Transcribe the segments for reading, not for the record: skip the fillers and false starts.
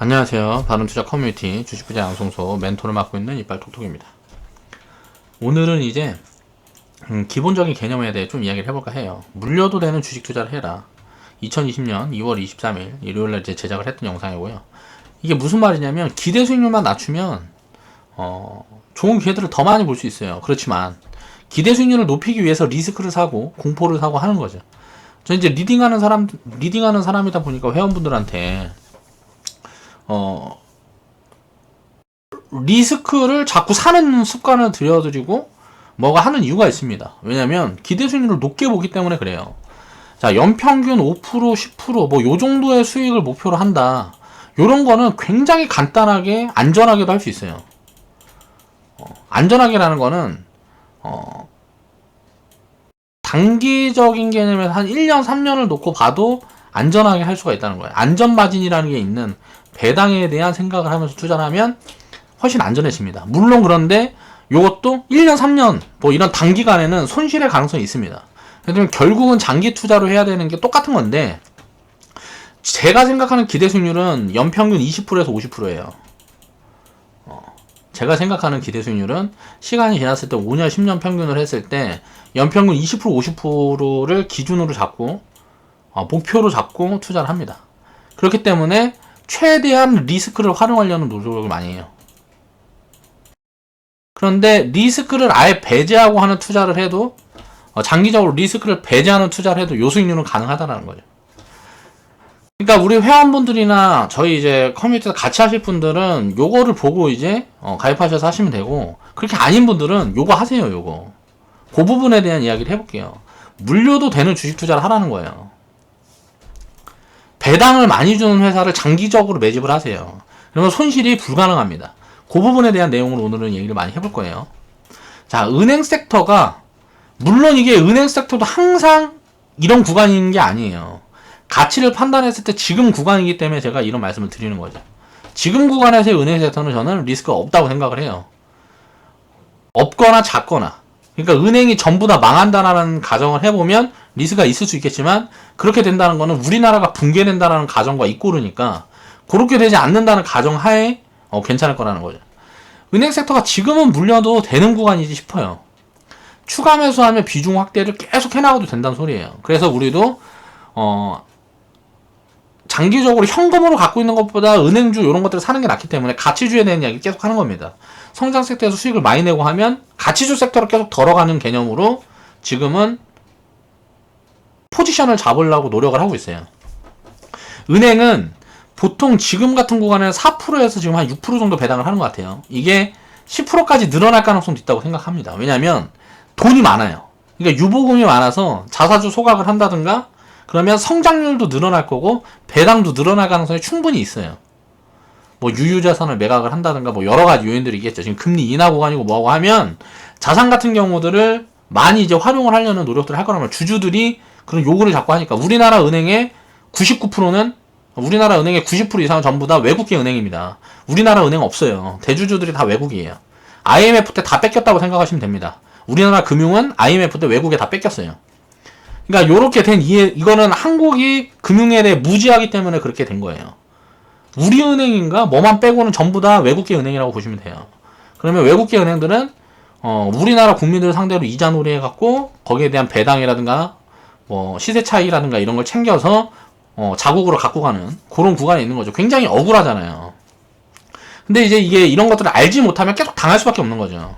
안녕하세요. 바른투자 커뮤니티 주식부자 양성소 멘토를 맡고 있는 이빨톡톡입니다. 오늘은 이제 기본적인 개념에 대해 좀 이야기를 해볼까 해요. 물려도 되는 주식 투자를 해라. 2020년 2월 23일 일요일날 이제 제작을 했던 영상이고요. 이게 무슨 말이냐면 기대 수익률만 낮추면 좋은 기회들을 더 많이 볼 수 있어요. 그렇지만 기대 수익률을 높이기 위해서 리스크를 사고 공포를 사고 하는 거죠. 저 이제 리딩하는 사람이다 보니까 회원분들한테 리스크를 자꾸 사는 습관을 들여드리고 뭐가 하는 이유가 있습니다. 왜냐면 기대 수익률을 높게 보기 때문에 그래요. 자, 연평균 5%, 10% 뭐 요 정도의 수익을 목표로 한다. 요런 거는 굉장히 간단하게 안전하게도 할 수 있어요. 안전하게라는 거는 단기적인 개념에서 한 1년, 3년을 놓고 봐도 안전하게 할 수가 있다는 거예요. 안전마진이라는 게 있는 배당에 대한 생각을 하면서 투자를 하면 훨씬 안전해집니다. 물론 그런데 이것도 1년, 3년 뭐 이런 단기간에는 손실의 가능성이 있습니다. 그래서 결국은 장기 투자로 해야 되는 게 똑같은 건데 제가 생각하는 기대 수익률은 연평균 20%에서 50%예요. 제가 생각하는 기대 수익률은 시간이 지났을 때 5년, 10년 평균을 했을 때 연평균 20%, 50%를 기준으로 잡고 목표로 잡고 투자를 합니다. 그렇기 때문에 최대한 리스크를 활용하려는 노력을 많이 해요. 그런데 리스크를 아예 배제하고 하는 투자를 해도 장기적으로 리스크를 배제하는 투자를 해도 요 수익률은 가능하다는 거죠. 그러니까 우리 회원분들이나 저희 이제 커뮤니티에서 같이 하실 분들은 요거를 보고 이제 가입하셔서 하시면 되고, 그렇게 아닌 분들은 요거 하세요. 요거 그 부분에 대한 이야기를 해볼게요. 물려도 되는 주식 투자를 하라는 거예요. 배당을 많이 주는 회사를 장기적으로 매집을 하세요. 그러면 손실이 불가능합니다. 그 부분에 대한 내용으로 오늘은 얘기를 많이 해볼 거예요. 자, 은행 섹터가 물론 이게 은행 섹터도 항상 이런 구간인 게 아니에요. 가치를 판단했을 때 지금 구간이기 때문에 제가 이런 말씀을 드리는 거죠. 지금 구간에서의 은행 섹터는 저는 리스크가 없다고 생각을 해요. 없거나 작거나. 그러니까 은행이 전부 다 망한다라는 가정을 해보면 리스크가 있을 수 있겠지만 그렇게 된다는 거는 우리나라가 붕괴된다라는 가정과 이꼬르니까 그렇게 되지 않는다는 가정 하에 괜찮을 거라는 거죠. 은행 섹터가 지금은 물려도 되는 구간이지 싶어요. 추가 매수하면 비중 확대를 계속 해나가도 된다는 소리예요. 그래서 우리도 장기적으로 현금으로 갖고 있는 것보다 은행주 이런 것들을 사는 게 낫기 때문에 가치주에 대한 이야기 계속 하는 겁니다. 성장 섹터에서 수익을 많이 내고 하면 가치주 섹터로 계속 걸어가는 개념으로 지금은 포지션을 잡으려고 노력을 하고 있어요. 은행은 보통 지금 같은 구간에 4%에서 지금 한 6% 정도 배당을 하는 것 같아요. 이게 10%까지 늘어날 가능성도 있다고 생각합니다. 왜냐하면 돈이 많아요. 그러니까 유보금이 많아서 자사주 소각을 한다든가 그러면 성장률도 늘어날 거고 배당도 늘어날 가능성이 충분히 있어요. 뭐 유유자산을 매각을 한다든가 뭐 여러 가지 요인들이 있겠죠. 지금 금리 인하 구간이고 뭐하고 하면 자산 같은 경우들을 많이 이제 활용을 하려는 노력들을 할 거라면 주주들이 그런 요구를 자꾸 하니까 우리나라 은행의 99%는 우리나라 은행의 90% 이상은 전부 다 외국계 은행입니다. 우리나라 은행 없어요. 대주주들이 다 외국이에요. IMF 때 다 뺏겼다고 생각하시면 됩니다. 우리나라 금융은 IMF 때 외국에 다 뺏겼어요. 그러니까 요렇게 된 이거는 한국이 금융에 대해 무지하기 때문에 그렇게 된 거예요. 우리 은행인가 뭐만 빼고는 전부 다 외국계 은행이라고 보시면 돼요. 그러면 외국계 은행들은 우리나라 국민들 상대로 이자 놀이 해갖고 거기에 대한 배당이라든가 뭐 시세 차이라든가 이런 걸 챙겨서 자국으로 갖고 가는 그런 구간에 있는 거죠. 굉장히 억울하잖아요. 근데 이제 이게 이런 것들을 알지 못하면 계속 당할 수밖에 없는 거죠.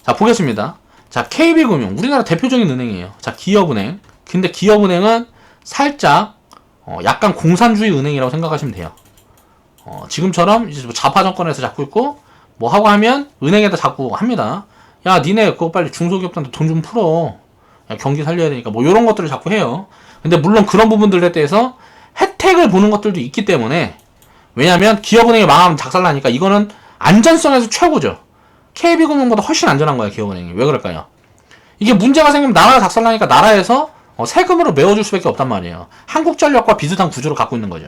자, 보겠습니다. 자, KB금융 우리나라 대표적인 은행이에요. 자, 기업은행. 근데 기업은행은 살짝 약간 공산주의 은행이라고 생각하시면 돼요. 지금처럼 이제 좌파 정권에서 잡고 있고 뭐 하고 하면 은행에다 자꾸 합니다. 야, 니네 그거 빨리 중소기업들한테 돈 좀 풀어. 야, 경기 살려야 되니까 뭐 이런 것들을 자꾸 해요. 근데 물론 그런 부분들에 대해서 혜택을 보는 것들도 있기 때문에, 왜냐면 기업은행이 망하면 작살나니까 이거는 안전성에서 최고죠. KB금융보다 훨씬 안전한 거야, 기업은행이. 왜 그럴까요? 이게 문제가 생기면 나라가 작살나니까 나라에서 세금으로 메워줄 수밖에 없단 말이에요. 한국전력과 비슷한 구조를 갖고 있는 거죠.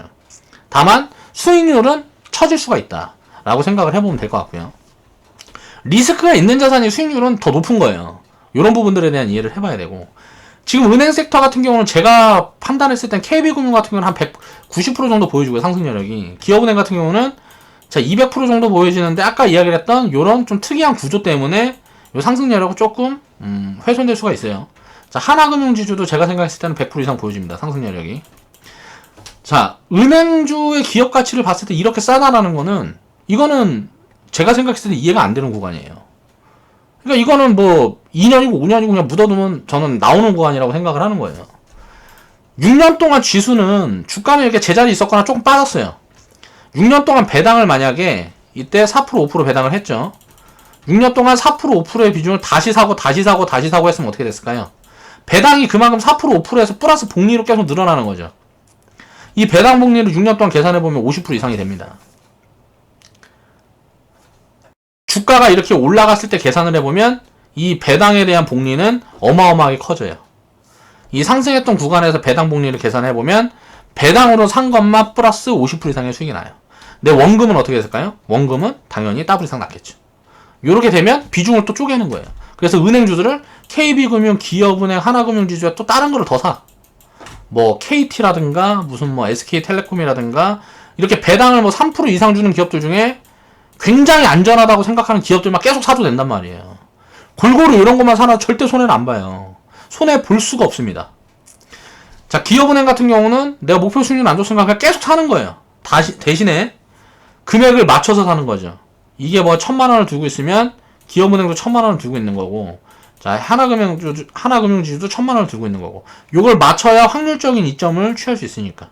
다만 수익률은 처질 수가 있다 라고 생각을 해보면 될 것 같고요. 리스크가 있는 자산이 수익률은 더 높은 거예요. 이런 부분들에 대한 이해를 해봐야 되고, 지금 은행 섹터 같은 경우는 제가 판단했을 땐 KB금융 같은 경우는 한 190% 정도 보여주고요. 상승 여력이. 기업은행 같은 경우는 자 200% 정도 보여지는데 아까 이야기를 했던 요런 좀 특이한 구조 때문에 요 상승 여력은 조금 훼손될 수가 있어요. 자 하나금융지주도 제가 생각했을 때는 100% 이상 보여집니다. 상승 여력이. 자 은행주의 기업 가치를 봤을 때 이렇게 싸다라는 거는 이거는 제가 생각했을 때 이해가 안 되는 구간이에요. 그러니까 이거는 뭐 2년이고 5년이고 그냥 묻어두면 저는 나오는 구간이라고 생각을 하는 거예요. 6년 동안 지수는 주가는 이렇게 제자리 있었거나 조금 빠졌어요. 6년 동안 배당을 만약에 이때 4% 5% 배당을 했죠. 6년 동안 4% 5%의 비중을 다시 사고 했으면 어떻게 됐을까요? 배당이 그만큼 4% 5%에서 플러스 복리로 계속 늘어나는 거죠. 이 배당 복리를 6년 동안 계산해보면 50% 이상이 됩니다. 주가가 이렇게 올라갔을 때 계산을 해보면 이 배당에 대한 복리는 어마어마하게 커져요. 이 상승했던 구간에서 배당 복리를 계산해보면 배당으로 산 것만 플러스 50% 이상의 수익이 나요. 근데 원금은 어떻게 됐을까요? 원금은 당연히 더블 이상 났겠죠. 이렇게 되면 비중을 또 쪼개는 거예요. 그래서 은행주들을 KB금융, 기업은행, 하나금융지주에 또 다른 거를 더 사. 뭐 KT라든가 무슨 뭐 SK텔레콤이라든가 이렇게 배당을 뭐 3% 이상 주는 기업들 중에 굉장히 안전하다고 생각하는 기업들만 계속 사도 된단 말이에요. 골고루 이런 것만 사놔도 절대 손해는 안 봐요. 손해 볼 수가 없습니다. 자, 기업은행 같은 경우는 내가 목표 수익률 안 좋으니까 그냥 계속 사는 거예요. 대신에 금액을 맞춰서 사는 거죠. 이게 뭐 1,000만원을 두고 있으면 기업은행도 1,000만원을 두고 있는 거고, 자, 하나금융지주도 1,000만원을 두고 있는 거고, 요걸 맞춰야 확률적인 이점을 취할 수 있으니까.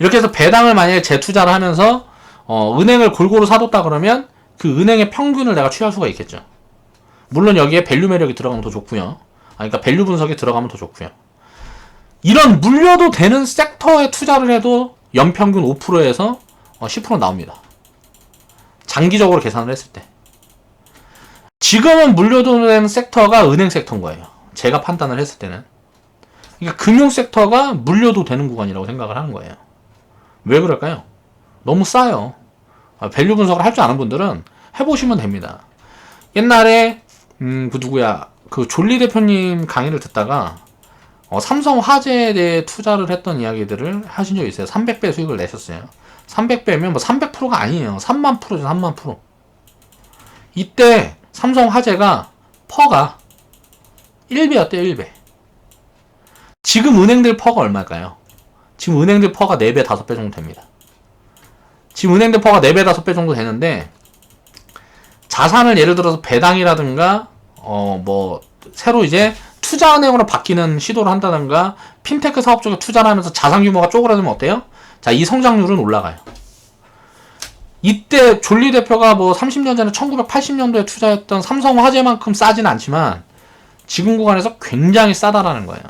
이렇게 해서 배당을 만약에 재투자를 하면서 은행을 골고루 사뒀다 그러면 그 은행의 평균을 내가 취할 수가 있겠죠. 물론 여기에 밸류 매력이 들어가면 더 좋고요. 그러니까 밸류 분석이 들어가면 더 좋고요. 이런 물려도 되는 섹터에 투자를 해도 연평균 5%에서 10% 나옵니다. 장기적으로 계산을 했을 때. 지금은 물려도 되는 섹터가 은행 섹터인 거예요. 제가 판단을 했을 때는. 그러니까 금융 섹터가 물려도 되는 구간이라고 생각을 하는 거예요. 왜 그럴까요? 너무 싸요. 밸류 분석을 할 줄 아는 분들은 해보시면 됩니다. 옛날에 그 졸리 대표님 강의를 듣다가 삼성 화재에 대해 투자를 했던 이야기들을 하신 적이 있어요. 300배 수익을 내셨어요. 300배면 뭐 300%가 아니에요. 3만 프로죠. 3만 프로. 이때 삼성 화재가 퍼가 1배였대요. 1배. 지금 은행들 퍼가 얼마일까요? 지금 은행들 퍼가 4배, 5배 정도 됩니다. 지금 은행들 퍼가 4배, 5배 정도 되는데 자산을 예를 들어서 배당이라든가 뭐 새로 이제 투자은행으로 바뀌는 시도를 한다든가 핀테크 사업 쪽에 투자를 하면서 자산 규모가 쪼그라들면 어때요? 자, 이 성장률은 올라가요. 이때 졸리 대표가 뭐 30년 전에 1980년도에 투자했던 삼성 화재만큼 싸진 않지만 지금 구간에서 굉장히 싸다라는 거예요.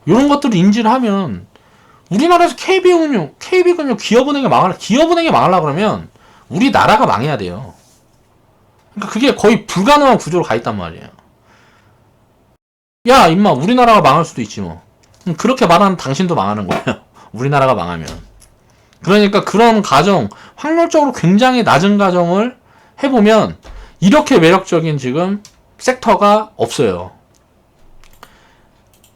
이런 것들을 인지를 하면 우리나라에서 KB금융, 기업은행이 망하려고 그러면 우리나라가 망해야 돼요. 그러니까 그게 거의 불가능한 구조로 가 있단 말이에요. 야, 임마, 우리나라가 망할 수도 있지 뭐. 그렇게 말하는 당신도 망하는 거예요. 우리나라가 망하면. 그러니까 그런 가정, 확률적으로 굉장히 낮은 가정을 해보면 이렇게 매력적인 지금 섹터가 없어요.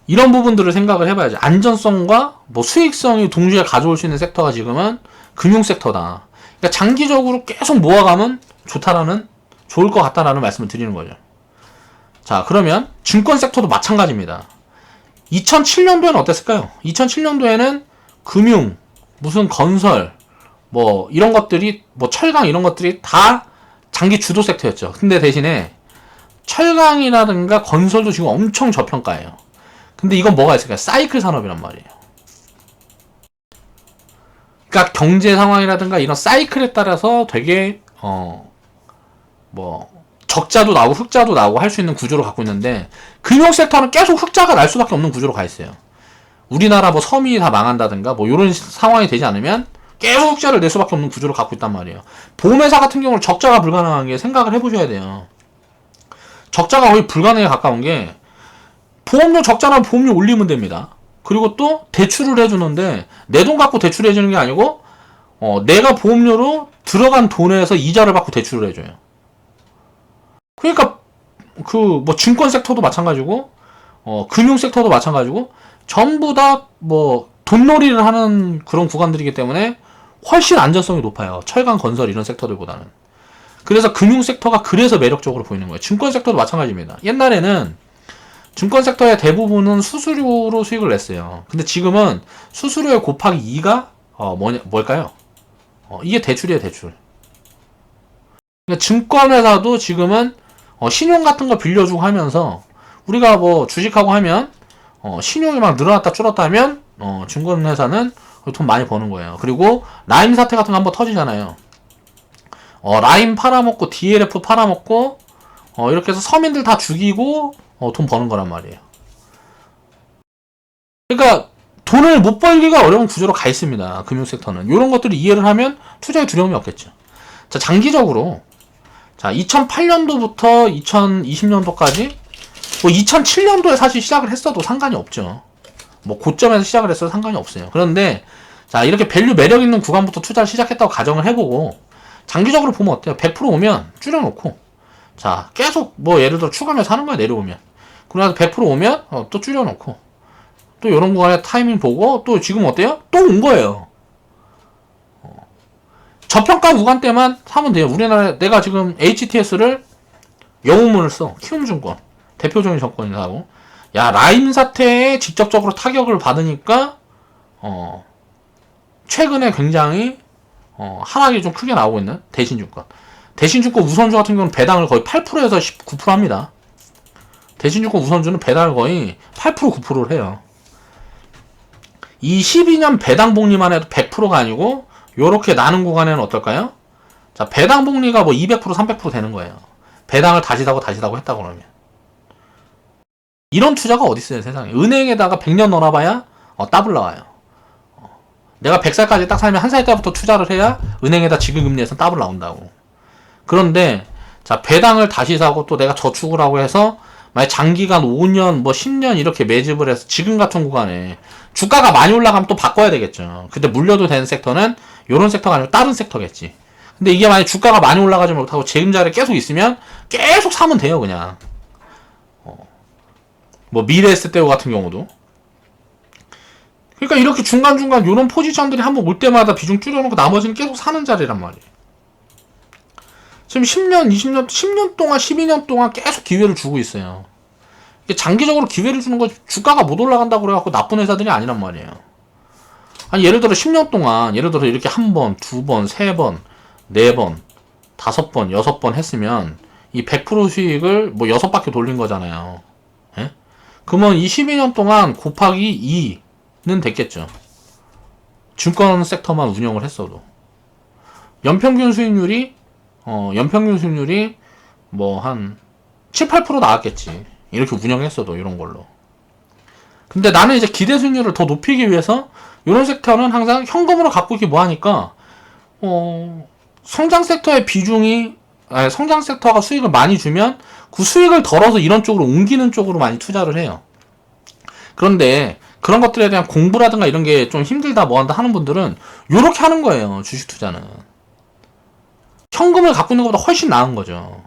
이런 부분들을 생각을 해봐야죠. 안전성과 뭐 수익성이 동시에 가져올 수 있는 섹터가 지금은 금융 섹터다. 그러니까 장기적으로 계속 모아가면 좋을 것 같다라는 말씀을 드리는 거죠. 자, 그러면 증권 섹터도 마찬가지입니다. 2007년도에는 어땠을까요? 2007년도에는 금융, 무슨 건설, 뭐 이런 것들이, 뭐 철강 이런 것들이 다 장기 주도 섹터였죠. 근데 대신에 철강이라든가 건설도 지금 엄청 저평가예요. 근데 이건 뭐가 있을까요? 사이클 산업이란 말이에요. 그러니까 경제 상황이라든가 이런 사이클에 따라서 되게 뭐 적자도 나오고 흑자도 나오고 할 수 있는 구조를 갖고 있는데 금융 섹터는 계속 흑자가 날 수밖에 없는 구조로 가 있어요. 우리나라 뭐 섬이 다 망한다든가 뭐 이런 상황이 되지 않으면 계속 흑자를 낼 수밖에 없는 구조를 갖고 있단 말이에요. 보험회사 같은 경우는 적자가 불가능한 게 생각을 해보셔야 돼요. 적자가 거의 불가능에 가까운 게 보험료 적자나 보험료 올리면 됩니다. 그리고 또 대출을 해주는데 내 돈 갖고 대출을 해주는 게 아니고 내가 보험료로 들어간 돈에서 이자를 받고 대출을 해줘요. 그러니까 그 뭐 증권 섹터도 마찬가지고 금융 섹터도 마찬가지고 전부 다 뭐 돈놀이를 하는 그런 구간들이기 때문에 훨씬 안전성이 높아요. 철강, 건설 이런 섹터들보다는. 그래서 금융 sek터가 그래서 매력적으로 보이는 거예요. 증권 섹터도 마찬가지입니다. 옛날에는 증권 섹터의 대부분은 수수료로 수익을 냈어요. 근데 지금은 수수료의 곱하기 2가 뭘까요? 이게 대출이에요, 대출. 그러니까 증권회사도 지금은 신용 같은 거 빌려주고 하면서 우리가 뭐 주식하고 하면 신용이 막 늘어났다 줄었다 하면 증권회사는 돈 많이 버는 거예요. 그리고 라임 사태 같은 거 한번 터지잖아요. 라임 팔아먹고 DLF 팔아먹고 이렇게 해서 서민들 다 죽이고 돈 버는 거란 말이에요. 그러니까 돈을 못 벌기가 어려운 구조로 가 있습니다. 금융섹터는. 이런 것들을 이해를 하면 투자에 두려움이 없겠죠. 자, 장기적으로 자 2008년도부터 2020년도까지 뭐 2007년도에 사실 시작을 했어도 상관이 없죠. 뭐 고점에서 시작을 했어도 상관이 없어요. 그런데 자 이렇게 밸류 매력 있는 구간부터 투자를 시작했다고 가정을 해보고 장기적으로 보면 어때요? 100% 오면 줄여놓고 자 계속 뭐 예를 들어 추가하면서 하는 거야 내려오면 그러면서 100% 오면 또 줄여놓고 또 이런 구간에 타이밍 보고 또 지금 어때요? 또 온 거예요. 저평가 구간 때만 사면 돼요. 우리나라 내가 지금 HTS를 영웅문을 써. 키움증권 대표적인 정권이라고. 야 라임 사태에 직접적으로 타격을 받으니까 최근에 굉장히 하락이 좀 크게 나오고 있는 대신증권. 대신증권 우선주 같은 경우는 배당을 거의 8%에서 19% 합니다. 대신증권 우선주는 배당을 거의 8% 9%를 해요. 이 12년 배당 복리만 해도 100%가 아니고 요렇게 나눈 구간에는 어떨까요? 자 배당 복리가 뭐 200% 300% 되는 거예요. 배당을 다시 사고 했다 그러면. 이런 투자가 어디 있어요 세상에. 은행에다가 100년 넣어놔봐야 더블 나와요. 내가 100살까지 딱 살면 한 살 때부터 투자를 해야 은행에다 지급금리에서 더블 나온다고. 그런데 자 배당을 다시 사고 또 내가 저축을 하고 해서 만약 장기간 5년 뭐 10년 이렇게 매집을 해서 지금 같은 구간에 주가가 많이 올라가면 또 바꿔야 되겠죠. 근데 물려도 되는 섹터는 요런 섹터가 아니고 다른 섹터겠지. 근데 이게 만약 주가가 많이 올라가지 못하고 지금자리에 계속 있으면 계속 사면 돼요 그냥. 뭐 미래에셋대우 같은 경우도. 그러니까 이렇게 중간중간 요런 포지션들이 한번 올 때마다 비중 줄여놓고 나머지는 계속 사는 자리란 말이에요. 지금 10년, 20년, 10년 동안, 12년 동안 계속 기회를 주고 있어요. 이게 장기적으로 기회를 주는 거 주가가 못 올라간다고 그래갖고 나쁜 회사들이 아니란 말이에요. 아니 예를 들어 10년 동안 예를 들어 이렇게 한 번, 두 번, 세 번, 네 번, 다섯 번, 여섯 번 했으면 이 100% 수익을 뭐 6바퀴 돌린 거잖아요. 예? 그러면 이 12년 동안 곱하기 2는 됐겠죠. 증권 섹터만 운영을 했어도. 연평균 수익률이 뭐 한 7, 8% 나왔겠지. 이렇게 운영했어도 이런 걸로. 근데 나는 이제 기대 수익률을 더 높이기 위해서 이런 섹터는 항상 현금으로 갖고 있기 뭐하니까 성장 섹터의 비중이 성장 섹터가 수익을 많이 주면 그 수익을 덜어서 이런 쪽으로 옮기는 쪽으로 많이 투자를 해요. 그런데 그런 것들에 대한 공부라든가 이런 게 좀 힘들다 뭐한다 하는 분들은 요렇게 하는 거예요. 주식 투자는. 현금을 갖고 있는 것보다 훨씬 나은 거죠.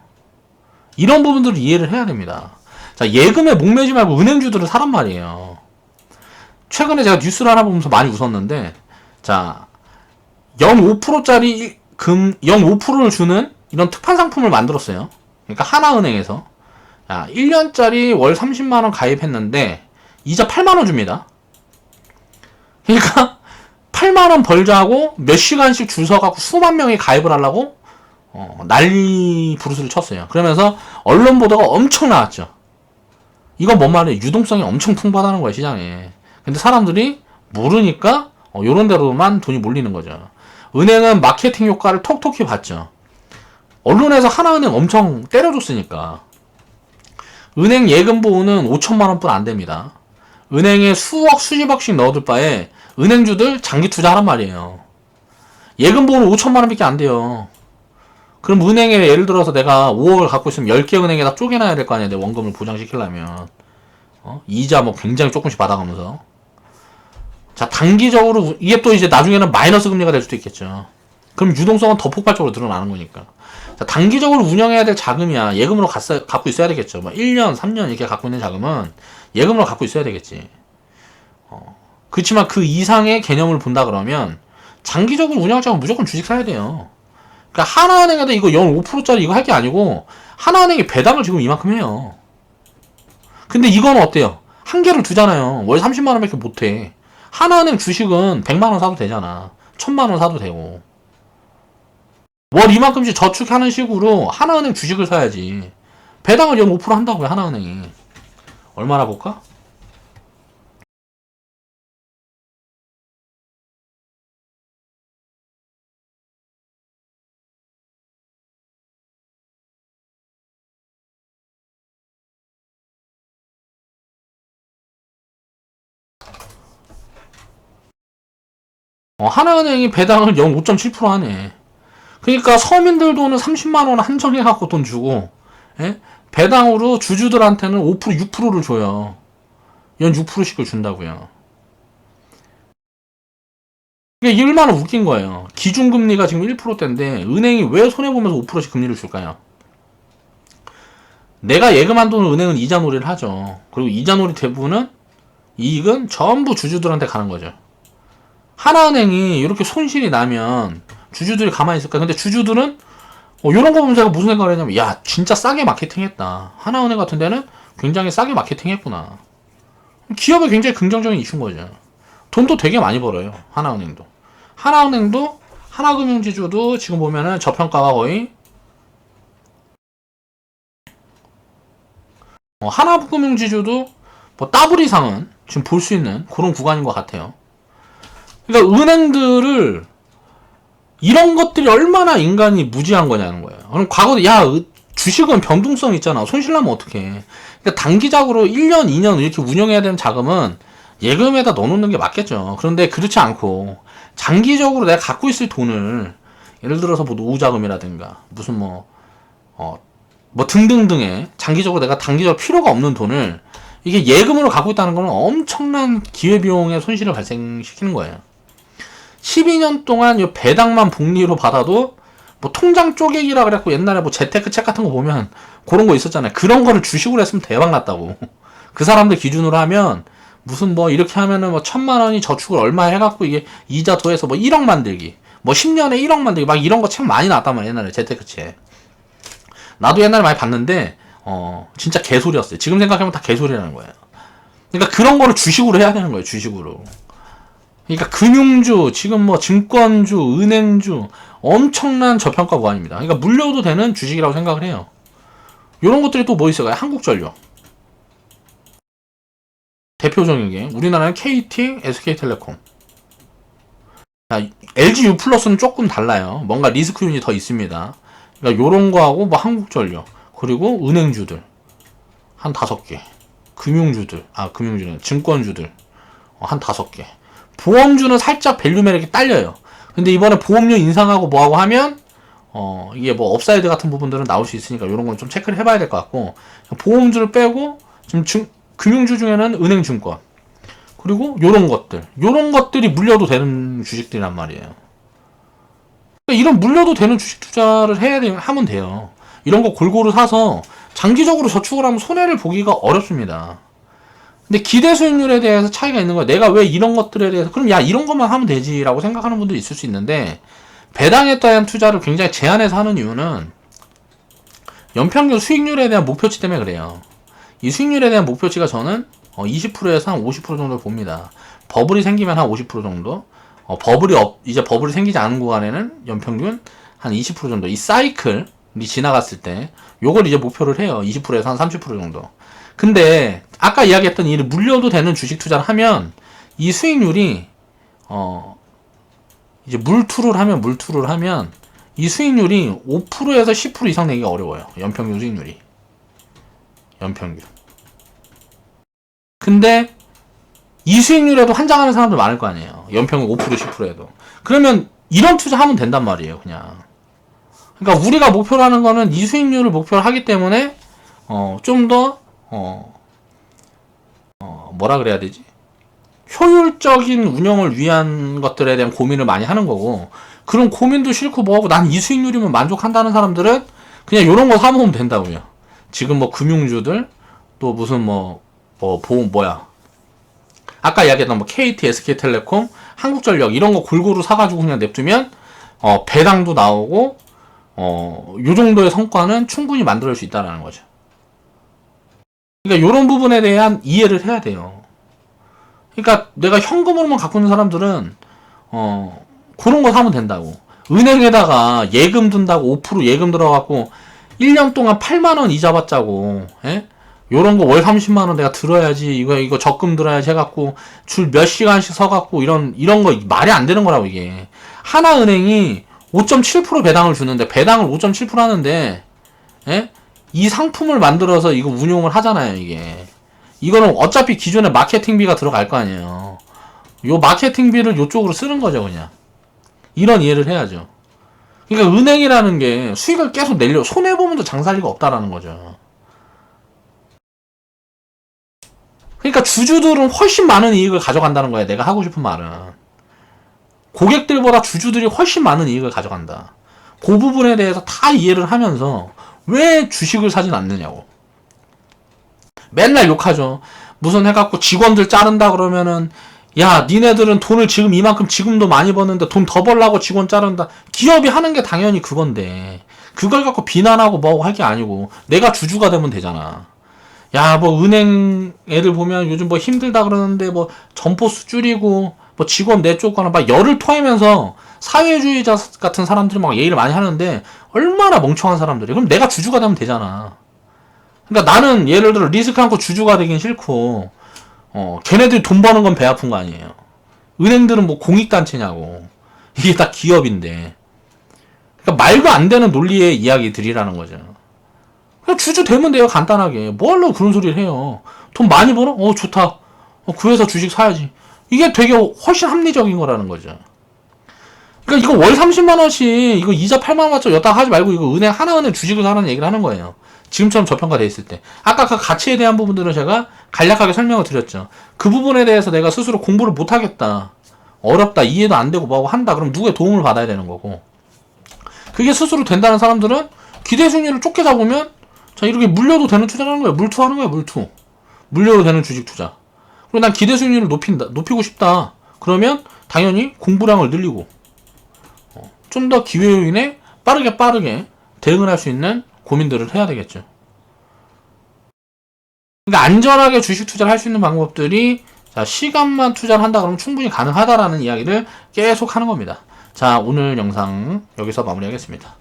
이런 부분들을 이해를 해야 됩니다. 자, 예금에 목매지 말고 은행주들을 사란 말이에요. 최근에 제가 뉴스를 하나 보면서 많이 웃었는데, 자, 0.5%짜리 0.5%를 주는 이런 특판 상품을 만들었어요. 그러니까 하나은행에서. 자, 1년짜리 월 30만원 가입했는데, 이자 8만원 줍니다. 그러니까, 8만원 벌자고 몇 시간씩 줄 서갖고 수만 명이 가입을 하려고, 난리 부르스를 쳤어요. 그러면서 언론 보도가 엄청 나왔죠. 이건 뭔 말이에요? 유동성이 엄청 풍부하다는 거예요, 시장에. 근데 사람들이 모르니까 요런 데로만 돈이 몰리는 거죠. 은행은 마케팅 효과를 톡톡히 봤죠. 언론에서 하나은행 엄청 때려줬으니까. 은행 예금 보호는 5천만 원뿐 안 됩니다. 은행에 수억 수십억씩 넣어둘 바에 은행주들 장기 투자하란 말이에요. 예금 보호는 5천만 원밖에 안 돼요. 그럼 은행에 예를 들어서 내가 5억을 갖고 있으면 10개 은행에다 쪼개놔야 될 거 아니야. 내 원금을 보장시키려면. 이자 뭐 굉장히 조금씩 받아가면서. 자, 단기적으로 이게 또 이제 나중에는 마이너스 금리가 될 수도 있겠죠. 그럼 유동성은 더 폭발적으로 늘어나는 거니까. 자, 단기적으로 운영해야 될 자금이야. 예금으로 갖고 있어야 되겠죠. 뭐 1년, 3년 이렇게 갖고 있는 자금은 예금으로 갖고 있어야 되겠지. 그렇지만 그 이상의 개념을 본다 그러면 장기적으로 운영하자면 무조건 주식 사야 돼요. 그러니까 하나은행에다 이거 연 5%짜리 이거 할 게 아니고 하나은행이 배당을 지금 이만큼 해요. 근데 이건 어때요? 한 개를 두잖아요. 월 30만 원밖에 못 해. 하나은행 주식은 100만 원 사도 되잖아. 1000만 원 사도 되고. 월 이만큼씩 저축하는 식으로 하나은행 주식을 사야지. 배당을 연 5% 한다고요, 하나은행이. 얼마나 볼까? 하나은행이 배당을 연 5.7% 하네. 그러니까 서민들 돈은 30만 원 한정해갖고 돈 주고, 예? 배당으로 주주들한테는 5%, 6%를 줘요. 연 6%씩을 준다고요. 이게 얼마나 웃긴 거예요. 기준금리가 지금 1%대인데 은행이 왜 손해보면서 5%씩 금리를 줄까요? 내가 예금한 돈을 은행은 이자놀이를 하죠. 그리고 이자놀이 대부분은 이익은 전부 주주들한테 가는 거죠. 하나은행이 이렇게 손실이 나면 주주들이 가만히 있을까? 근데 주주들은 이런 거 보면 제가 무슨 생각을 했냐면 야 진짜 싸게 마케팅했다. 하나은행 같은 데는 굉장히 싸게 마케팅했구나. 기업에 굉장히 긍정적인 이슈인 거죠. 돈도 되게 많이 벌어요. 하나은행도 하나금융지주도 지금 보면은 저평가가 거의 하나금융지주도 뭐 더블 이상은 지금 볼 수 있는 그런 구간인 것 같아요. 그러니까 은행들을 이런 것들이 얼마나 인간이 무지한 거냐는 거예요. 그럼 과거에 야 주식은 변동성 있잖아. 손실나면 어떡해. 그러니까 단기적으로 1년, 2년 이렇게 운영해야 되는 자금은 예금에다 넣어놓는 게 맞겠죠. 그런데 그렇지 않고 장기적으로 내가 갖고 있을 돈을 예를 들어서 뭐 노후자금이라든가 무슨 뭐 등등등의 장기적으로 내가 단기적으로 필요가 없는 돈을 이게 예금으로 갖고 있다는 건 엄청난 기회비용의 손실을 발생시키는 거예요. 12년 동안 이 배당만 복리로 받아도 뭐 통장 쪼개기라 그랬고 옛날에 뭐 재테크 책 같은 거 보면 그런 거 있었잖아요. 그런 거를 주식으로 했으면 대박 났다고. 그 사람들 기준으로 하면 무슨 뭐 이렇게 하면은 뭐 1000만 원이 저축을 얼마 해갖고 이게 이자 더해서 뭐 1억 만들기. 뭐 10년에 1억 만들기. 막 이런 거 책 많이 나왔단 말이야. 옛날에 재테크 책. 나도 옛날에 많이 봤는데 진짜 개소리였어요. 지금 생각하면 다 개소리라는 거예요. 그러니까 그런 거를 주식으로 해야 되는 거예요. 주식으로. 그러니까 금융주, 지금 뭐 증권주, 은행주 엄청난 저평가 구간입니다. 그러니까 물려도 되는 주식이라고 생각을 해요. 이런 것들이 또 뭐 있어요? 한국전력. 대표적인 게 우리나라는 KT, SK텔레콤. LG U+는 조금 달라요. 뭔가 리스크 윤이 더 있습니다. 그러니까 요런 거하고 뭐 한국전력 그리고 은행주들 한 5개. 금융주는 증권주들 한 5개. 보험주는 살짝 밸류 매력이 딸려요. 근데 이번에 보험료 인상하고 뭐하고 하면 이게 뭐 업사이드 같은 부분들은 나올 수 있으니까 이런 건 좀 체크를 해봐야 될 것 같고 보험주를 빼고 지금 금융주 중에는 은행증권 그리고 요런 것들이 물려도 되는 주식들이란 말이에요. 그러니까 이런 물려도 되는 주식 투자를 하면 돼요. 이런 거 골고루 사서 장기적으로 저축을 하면 손해를 보기가 어렵습니다. 근데 기대 수익률에 대해서 차이가 있는 거야. 내가 왜 이런 것들에 대해서 그럼 야 이런 것만 하면 되지라고 생각하는 분도 있을 수 있는데 배당에 대한 투자를 굉장히 제한해서 하는 이유는 연평균 수익률에 대한 목표치 때문에 그래요. 이 수익률에 대한 목표치가 저는 20%에서 한 50% 정도를 봅니다. 버블이 생기면 한 50% 정도. 이제 버블이 생기지 않은 구간에는 연평균 한 20% 정도. 이 사이클이 지나갔을 때 요걸 이제 목표를 해요. 20%에서 한 30% 정도. 근데 아까 이야기했던 이 물려도 되는 주식 투자를 하면 이 수익률이 이제 물투를 하면 이 수익률이 5%에서 10% 이상 내기가 어려워요. 연평균 수익률이. 연평균. 근데 이 수익률에도 환장하는 사람들 많을 거 아니에요. 연평균 5% 10%에도. 그러면 이런 투자 하면 된단 말이에요. 그냥. 그러니까 우리가 목표로 하는 거는 이 수익률을 목표로 하기 때문에 좀 더 뭐라 그래야 되지? 효율적인 운영을 위한 것들에 대한 고민을 많이 하는 거고 그런 고민도 싫고 뭐하고 난 이 수익률이면 만족한다는 사람들은 그냥 이런 거 사모으면 된다고요. 지금 뭐 금융주들 또 무슨 뭐 아까 이야기했던 뭐 KT, SK텔레콤, 한국전력 이런 거 골고루 사가지고 그냥 냅두면 배당도 나오고 요 정도의 성과는 충분히 만들 수 있다는 거죠. 그러니까 이런 부분에 대한 이해를 해야 돼요. 그러니까 내가 현금으로만 갖고 있는 사람들은 그런 거 사면 된다고. 은행에다가 예금 둔다고 5% 예금 들어갖고 1년 동안 8만원 이자 받자고, 예? 요런 거 월 30만원 내가 들어야지, 이거 적금 들어야지 해갖고, 줄 몇 시간씩 서갖고, 이런 거 말이 안 되는 거라고, 이게. 하나은행이 5.7% 배당을 주는데, 배당을 5.7% 하는데, 예? 이 상품을 만들어서 이거 운용을 하잖아요, 이게. 이거는 어차피 기존에 마케팅비가 들어갈 거 아니에요. 요 마케팅비를 요쪽으로 쓰는 거죠, 그냥. 이런 이해를 해야죠. 그러니까 은행이라는 게 수익을 계속 손해보면서 장사할 리가 없다라는 거죠. 그러니까 주주들은 훨씬 많은 이익을 가져간다는 거야. 내가 하고 싶은 말은. 고객들보다 주주들이 훨씬 많은 이익을 가져간다. 그 부분에 대해서 다 이해를 하면서 왜 주식을 사진 않느냐고. 맨날 욕하죠. 무슨 해갖고 직원들 자른다 그러면은 야, 니네들은 돈을 지금 이만큼 지금도 많이 버는데 돈 더 벌라고 직원 자른다. 기업이 하는 게 당연히 그건데 그걸 갖고 비난하고 뭐하고 할 게 아니고 내가 주주가 되면 되잖아. 야, 뭐 은행 애들 보면 요즘 뭐 힘들다 그러는데 뭐 점포수 줄이고 뭐 직원 내쫓거나 막 열을 토하면서 사회주의자 같은 사람들이 막 얘기를 많이 하는데 얼마나 멍청한 사람들이. 그럼 내가 주주가 되면 되잖아. 그러니까 나는 예를 들어 리스크 않고 주주가 되긴 싫고 걔네들이 돈 버는 건 배 아픈 거 아니에요. 은행들은 뭐 공익단체냐고. 이게 다 기업인데. 그러니까 말도 안 되는 논리의 이야기들이라는 거죠. 그냥 주주 되면 돼요, 간단하게. 뭐 하려고 그런 소리를 해요. 돈 많이 벌어? 좋다. 그 회사 주식 사야지. 이게 되게 훨씬 합리적인 거라는 거죠. 그러니까 이거 월 30만원씩, 이거 이자 8만원 맞죠? 여따 하지 말고 이거 하나은행 주식을 사라는 얘기를 하는 거예요. 지금처럼 저평가돼 있을 때. 아까 그 가치에 대한 부분들은 제가 간략하게 설명을 드렸죠. 그 부분에 대해서 내가 스스로 공부를 못하겠다. 어렵다. 이해도 안 되고 뭐하고 한다. 그럼 누구의 도움을 받아야 되는 거고. 그게 스스로 된다는 사람들은 기대 수익률을 좁게 잡으면 자, 이렇게 물려도 되는 투자를 하는 거야. 물투하는 거야, 물투. 물려도 되는 주식 투자. 그리고 난 기대 수익률을 높이고 싶다. 그러면 당연히 공부량을 늘리고 좀 더 기회 요인에 빠르게 대응을 할 수 있는 고민들을 해야 되겠죠. 그러니까 안전하게 주식 투자를 할 수 있는 방법들이 자, 시간만 투자를 한다 그러면 충분히 가능하다라는 이야기를 계속 하는 겁니다. 자, 오늘 영상 여기서 마무리하겠습니다.